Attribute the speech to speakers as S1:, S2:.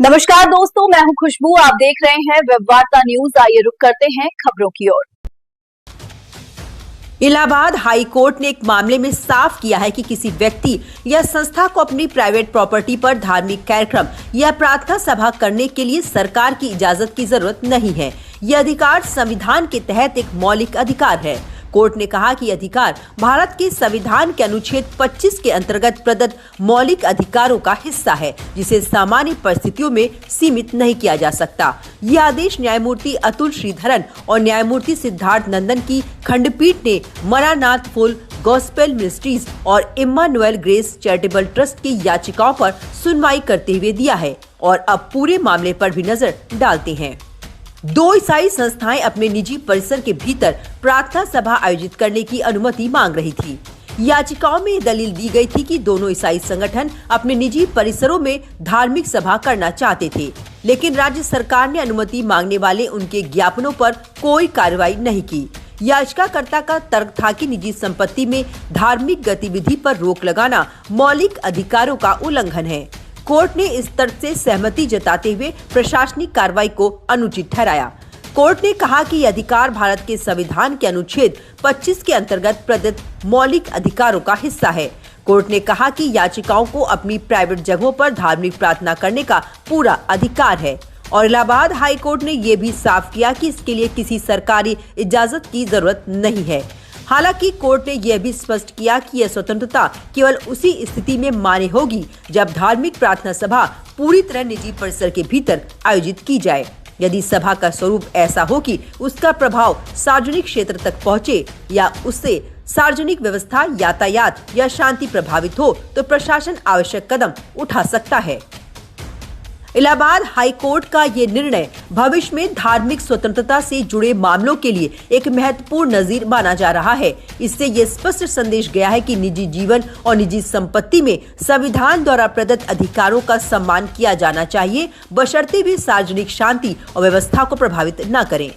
S1: नमस्कार दोस्तों, मैं हूं खुशबू। आप देख रहे हैं वेब वार्ता न्यूज। आइए रुक करते हैं खबरों की ओर।
S2: इलाहाबाद हाई कोर्ट ने एक मामले में साफ किया है कि किसी व्यक्ति या संस्था को अपनी प्राइवेट प्रॉपर्टी पर धार्मिक कार्यक्रम या प्रार्थना सभा करने के लिए सरकार की इजाजत की जरूरत नहीं है। यह अधिकार संविधान के तहत एक मौलिक अधिकार है। कोर्ट ने कहा कि अधिकार भारत के संविधान के अनुच्छेद 25 के अंतर्गत प्रदत्त मौलिक अधिकारों का हिस्सा है, जिसे सामान्य परिस्थितियों में सीमित नहीं किया जा सकता। यह आदेश न्यायमूर्ति अतुल श्रीधरन और न्यायमूर्ति सिद्धार्थ नंदन की खंडपीठ ने मरानाथ फुल गॉस्पेल मिनिस्ट्रीज और इम्मानुएल ग्रेस चैरिटेबल ट्रस्ट की याचिकाओं पर सुनवाई करते हुए दिया है और अब पूरे मामले पर भी नजर डालते हैं। दो ईसाई संस्थाएं अपने निजी परिसर के भीतर प्रार्थना सभा आयोजित करने की अनुमति मांग रही थी। याचिकाओं में दलील दी गई थी कि दोनों ईसाई संगठन अपने निजी परिसरों में धार्मिक सभा करना चाहते थे, लेकिन राज्य सरकार ने अनुमति मांगने वाले उनके ज्ञापनों पर कोई कार्रवाई नहीं की। याचिकाकर्ता का तर्क था कि निजी संपत्ति में धार्मिक गतिविधि पर रोक लगाना मौलिक अधिकारों का उल्लंघन है। कोर्ट ने इस तर्क से सहमति जताते हुए प्रशासनिक कार्रवाई को अनुचित ठहराया। कोर्ट ने कहा कि यह अधिकार भारत के संविधान के अनुच्छेद 25 के अंतर्गत प्रदत्त मौलिक अधिकारों का हिस्सा है। कोर्ट ने कहा कि याचिकाओं को अपनी प्राइवेट जगहों पर धार्मिक प्रार्थना करने का पूरा अधिकार है और इलाहाबाद हाई कोर्ट ने ये भी साफ किया कि इसके लिए किसी सरकारी इजाजत की जरूरत नहीं है। हालांकि कोर्ट ने यह भी स्पष्ट किया कि यह स्वतंत्रता केवल उसी स्थिति में मान्य होगी जब धार्मिक प्रार्थना सभा पूरी तरह निजी परिसर के भीतर आयोजित की जाए। यदि सभा का स्वरूप ऐसा हो कि उसका प्रभाव सार्वजनिक क्षेत्र तक पहुंचे या उससे सार्वजनिक व्यवस्था, यातायात या शांति प्रभावित हो, तो प्रशासन आवश्यक कदम उठा सकता है। इलाहाबाद हाई कोर्ट का ये निर्णय भविष्य में धार्मिक स्वतंत्रता से जुड़े मामलों के लिए एक महत्वपूर्ण नजीर माना जा रहा है। इससे ये स्पष्ट संदेश गया है कि निजी जीवन और निजी संपत्ति में संविधान द्वारा प्रदत्त अधिकारों का सम्मान किया जाना चाहिए, बशर्ते वे सार्वजनिक शांति और व्यवस्था को प्रभावित न करें।